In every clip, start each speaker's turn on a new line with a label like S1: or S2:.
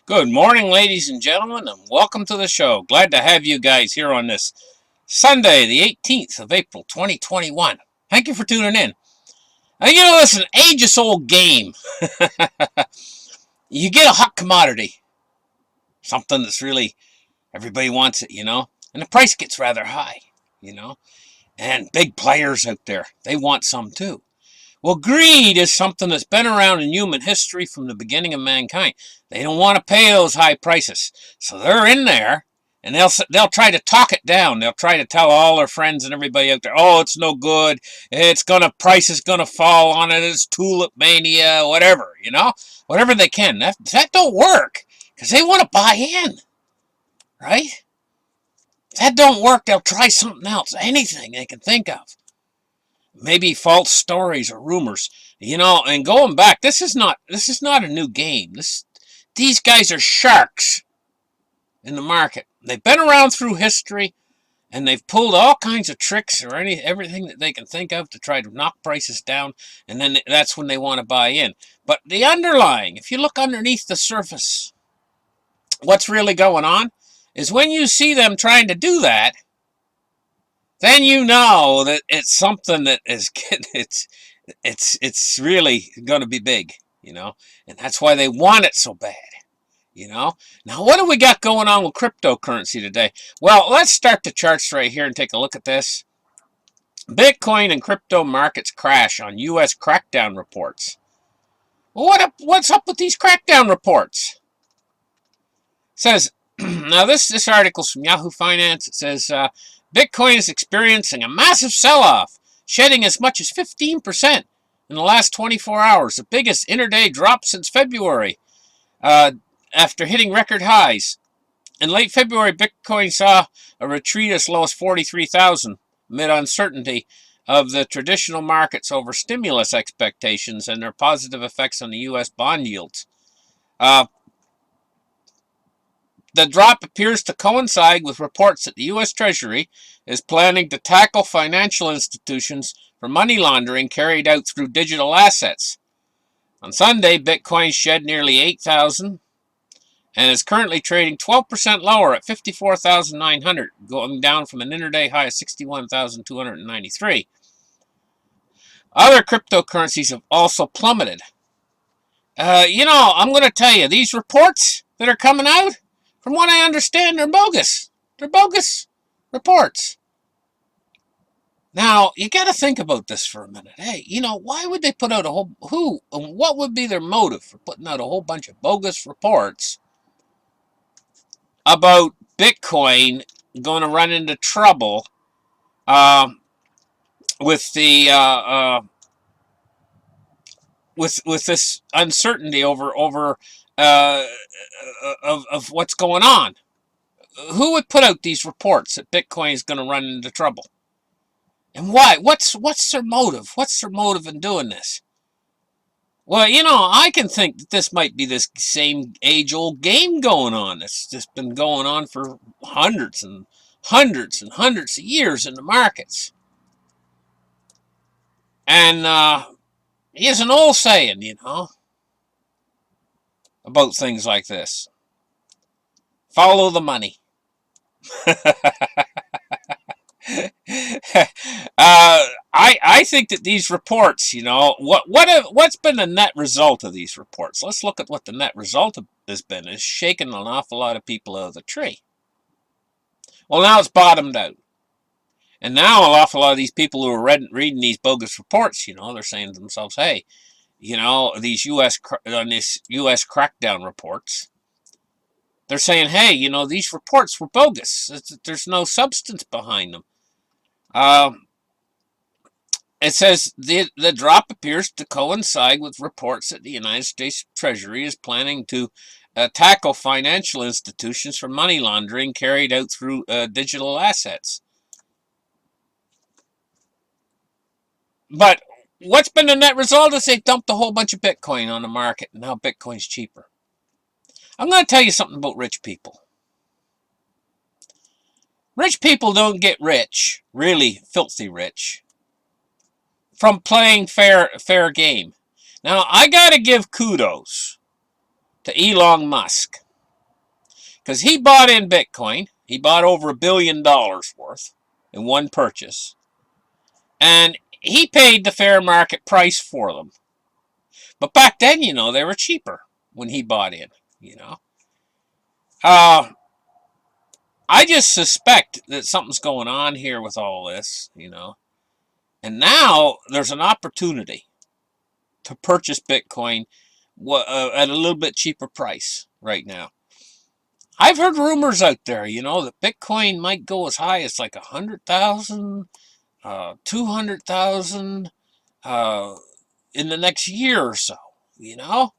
S1: Good morning, ladies and gentlemen, and welcome to the show. Glad to have you guys here on this Sunday, the 18th of April, 2021. Thank you for tuning in. It's an ages-old game. You get a hot commodity, something that's really, everybody wants it, and the price gets rather high, and big players out there, they want some too. Well, greed is something that's been around in human history from the beginning of mankind. They don't want to pay those high prices, so they're in there, and they'll try to talk it down. They'll try to tell all their friends and everybody out there, "Oh, it's no good. Price is gonna fall on it. It's tulip mania, whatever, whatever they can." That don't work because they want to buy in, right? If that don't work, they'll try something else, anything they can think of. Maybe false stories or rumors, and going back, this is not a new game. These guys are sharks in the market. They've been around through history, and they've pulled all kinds of tricks or everything that they can think of to try to knock prices down, and then that's when they want to buy in. But the underlying, if you look underneath the surface, what's really going on is when you see them trying to do that, then you know that it's something that is it's really going to be big, and that's why they want it so bad, Now, what do we got going on with cryptocurrency today? Well, let's start the charts right here and take a look at this. Bitcoin and crypto markets crash on U.S. crackdown reports. Well, what's up with these crackdown reports? It says, now this article's from Yahoo Finance. It says, Bitcoin is experiencing a massive sell-off, shedding as much as 15% in the last 24 hours, the biggest intraday drop since February, after hitting record highs. In late February, Bitcoin saw a retreat as low as 43,000 amid uncertainty of the traditional markets over stimulus expectations and their positive effects on the U.S. bond yields. The drop appears to coincide with reports that the U.S. Treasury is planning to tackle financial institutions for money laundering carried out through digital assets. On Sunday, Bitcoin shed nearly 8,000 and is currently trading 12% lower at 54,900, going down from an intraday high of 61,293. Other cryptocurrencies have also plummeted. I'm going to tell you, these reports that are coming out, from what I understand, they're bogus. They're bogus reports. Now, you got to think about this for a minute. Hey, why would they put out what would be their motive for putting out a whole bunch of bogus reports about Bitcoin going to run into trouble with the with this uncertainty over of what's going on? Who would put out these reports that Bitcoin is going to run into trouble? And why? What's their motive? What's their motive in doing this? Well, I can think that this might be this same age-old game going on. It's just been going on for hundreds and hundreds and hundreds of years in the markets. And here's an old saying, about things like this. Follow the money. I think that these reports, what's been the net result of these reports? Let's look at what the net result has been. It's shaken an awful lot of people out of the tree. Well, now it's bottomed out. And now an awful lot of these people who are reading these bogus reports, they're saying to themselves, hey, these U.S. crackdown reports, they're saying, hey, these reports were bogus. There's no substance behind them. It says the drop appears to coincide with reports that the United States Treasury is planning to tackle financial institutions for money laundering carried out through digital assets. But what's been the net result is they've dumped a whole bunch of Bitcoin on the market, and now Bitcoin's cheaper. I'm going to tell you something about rich people. Rich people don't get rich, really filthy rich, from playing fair game. Now, I got to give kudos to Elon Musk. Because he bought in Bitcoin. He bought over $1 billion worth in one purchase. And he paid the fair market price for them. But back then, you know, they were cheaper when he bought in, you know. I just suspect that something's going on here with all this, you know. And now there's an opportunity to purchase Bitcoin at a little bit cheaper price right now. I've heard rumors out there, you know, that Bitcoin might go as high as like 100,000, 200,000 in the next year or so, you know.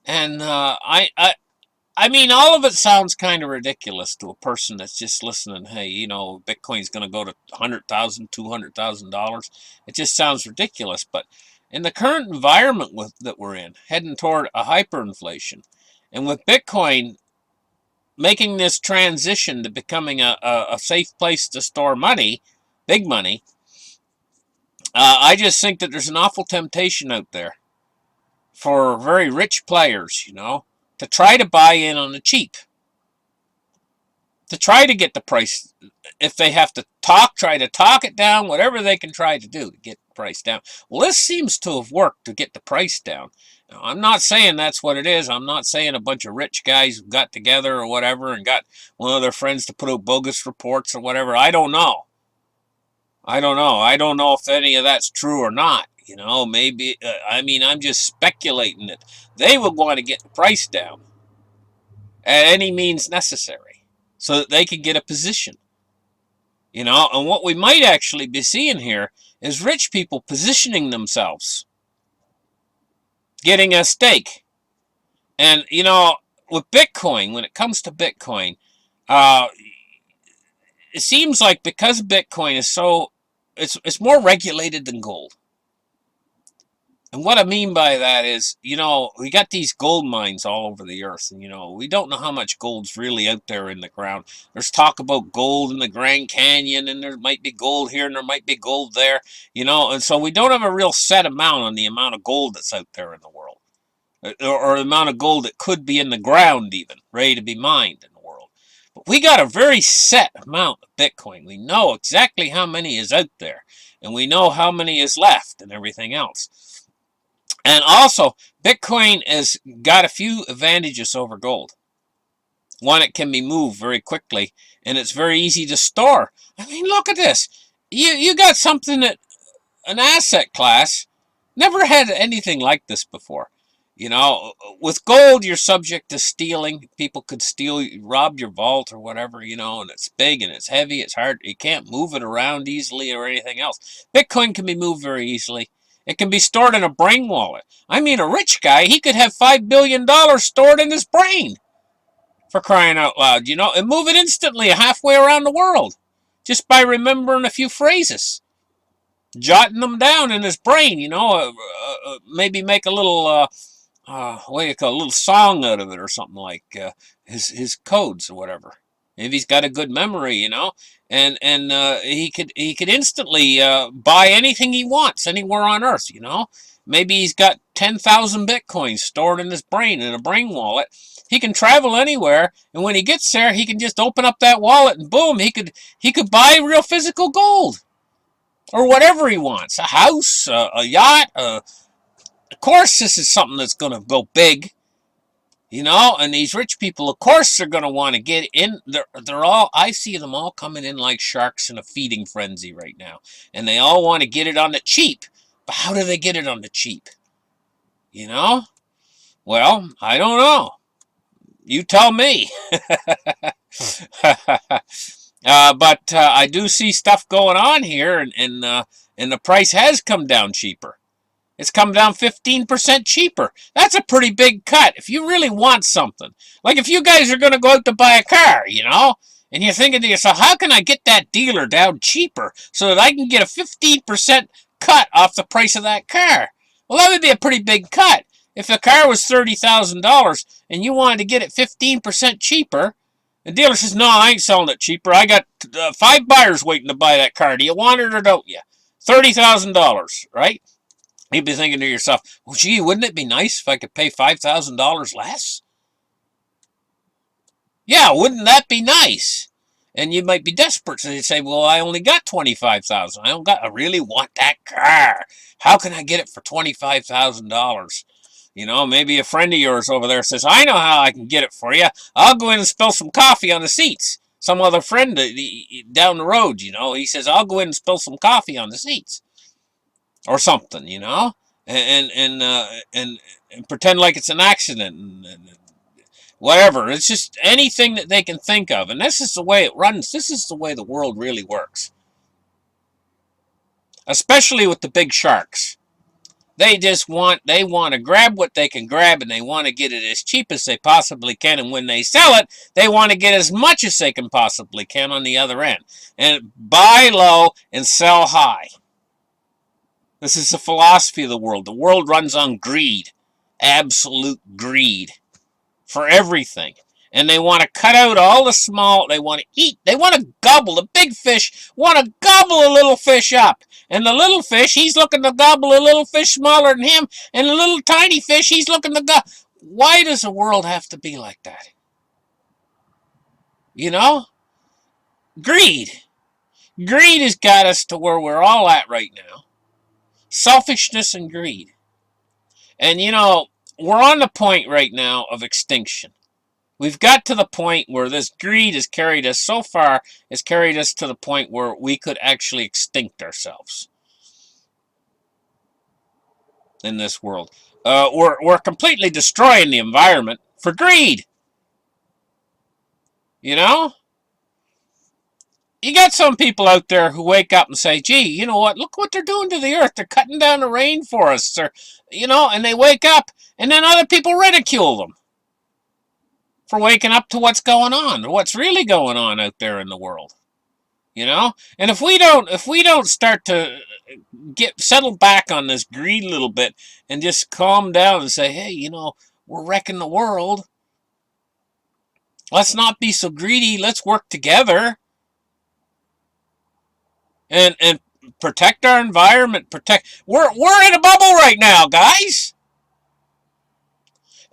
S1: And I mean, all of it sounds kind of ridiculous to a person that's just listening. Hey, you know, Bitcoin's going to go to $100,000, $200,000. It just sounds ridiculous. But in the current environment that we're in, heading toward a hyperinflation, and with Bitcoin making this transition to becoming a safe place to store money, big money, I just think that there's an awful temptation out there for very rich players, you know, to try to buy in on the cheap. To try to get the price, if they have to try to talk it down, whatever they can try to do to get the price down. Well, this seems to have worked to get the price down. Now, I'm not saying that's what it is. I'm not saying a bunch of rich guys got together or whatever and got one of their friends to put out bogus reports or whatever. I don't know. I don't know if any of that's true or not. You know, maybe, I mean, I'm just speculating that they would want to get the price down at any means necessary so that they could get a position. You know, and what we might actually be seeing here is rich people positioning themselves, getting a stake. And, you know, with Bitcoin, when it comes to Bitcoin, it seems like because Bitcoin is so, it's more regulated than gold. And what I mean by that is, you know, we got these gold mines all over the earth, and, you know, we don't know how much gold's really out there in the ground. There's talk about gold in the Grand Canyon, and there might be gold here, and there might be gold there, you know, and so we don't have a real set amount on the amount of gold that's out there in the world, or the amount of gold that could be in the ground even, ready to be mined in the world. But we got a very set amount of Bitcoin. We know exactly how many is out there, and we know how many is left and everything else. And also, Bitcoin has got a few advantages over gold. One, it can be moved very quickly, and it's very easy to store. I mean, look at this. You got something that, an asset class, never had anything like this before. You know, with gold, you're subject to stealing. People could steal, rob your vault or whatever, you know, and it's big and it's heavy. It's hard. You can't move it around easily or anything else. Bitcoin can be moved very easily. It can be stored in a brain wallet. I mean, a rich guy, he could have $5 billion stored in his brain, for crying out loud, you know, and move it instantly halfway around the world just by remembering a few phrases, jotting them down in his brain, you know, maybe make a little, what do you call it, a little song out of it or something like his codes or whatever. If he's got a good memory, you know, and he could instantly buy anything he wants anywhere on Earth, you know. Maybe he's got 10,000 Bitcoins stored in his brain in a brain wallet. He can travel anywhere, and when he gets there, he can just open up that wallet, and boom, he could buy real physical gold or whatever he wants, a house, a yacht. Of course, this is something that's going to go big. You know, and these rich people, of course, are going to want to get in. They're all, I see them all coming in like sharks in a feeding frenzy right now. And they all want to get it on the cheap. But how do they get it on the cheap? You know? Well, I don't know. You tell me. But I do see stuff going on here, and the price has come down cheaper. It's come down 15% cheaper. That's a pretty big cut. If you really want something, like if you guys are going to go out to buy a car, you know, and you're thinking to yourself, how can I get that dealer down cheaper so that I can get a 15% cut off the price of that car? Well, that would be a pretty big cut. If the car was $30,000 and you wanted to get it 15% cheaper, the dealer says, no, I ain't selling it cheaper. I got 5 buyers waiting to buy that car. Do you want it or don't you? $30,000, right? You'd be thinking to yourself, well, gee, wouldn't it be nice if I could pay $5,000 less? Yeah, wouldn't that be nice? And you might be desperate, so you say, well, I only got 25,000. I really want that car. How can I get it for $25,000? Maybe a friend of yours over there says, I know how I can get it for you. I'll go in and spill some coffee on the seats. Some other friend down the road, he says, I'll go in and spill some coffee on the seats. Or something, and pretend like it's an accident and whatever. It's just anything that they can think of. And this is the way it runs. This is the way the world really works. Especially with the big sharks. They want to grab what they can grab, and they want to get it as cheap as they possibly can. And when they sell it, they want to get as much as they can possibly can on the other end. And buy low and sell high. This is the philosophy of the world. The world runs on greed. Absolute greed. For everything. And they want to cut out all the small, they want to eat, they want to gobble, the big fish want to gobble a little fish up. And the little fish, he's looking to gobble a little fish smaller than him, and the little tiny fish, he's looking to gobble. Why does the world have to be like that? Greed. Greed has got us to where we're all at right now. Selfishness and greed. And we're on the point right now of extinction. We've got to the point where this greed has carried us so far, has carried us to the point where we could actually extinct ourselves in this world. We're completely destroying the environment for greed. You got some people out there who wake up and say, gee, you know what? Look what they're doing to the earth. They're cutting down the rainforests. And they wake up, and then other people ridicule them for waking up to what's going on, what's really going on out there in the world. And if we don't start to get settled back on this greed a little bit and just calm down and say, hey, we're wrecking the world. Let's not be so greedy. Let's work together and protect our environment. We're in a bubble right now, guys.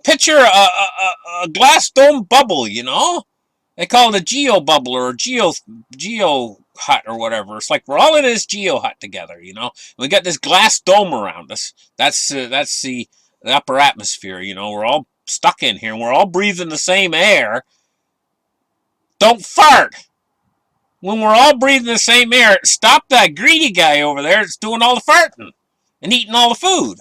S1: Picture a glass dome bubble, They call it a geo bubble or a geo hut or whatever. It's like we're all in this geo hut together, We got this glass dome around us. That's the upper atmosphere, We're all stuck in here and we're all breathing the same air. Don't fart. When we're all breathing the same air, stop that greedy guy over there that's doing all the farting and eating all the food.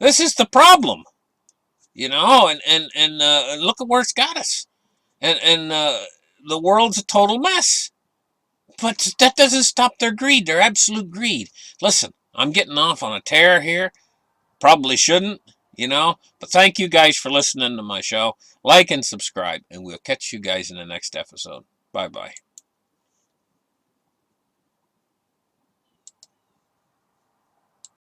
S1: This is the problem, and look at where it's got us, and the world's a total mess. But that doesn't stop their greed, their absolute greed. Listen, I'm getting off on a tear here. Probably shouldn't, But thank you guys for listening to my show. Like and subscribe, and we'll catch you guys in the next episode. Bye-bye.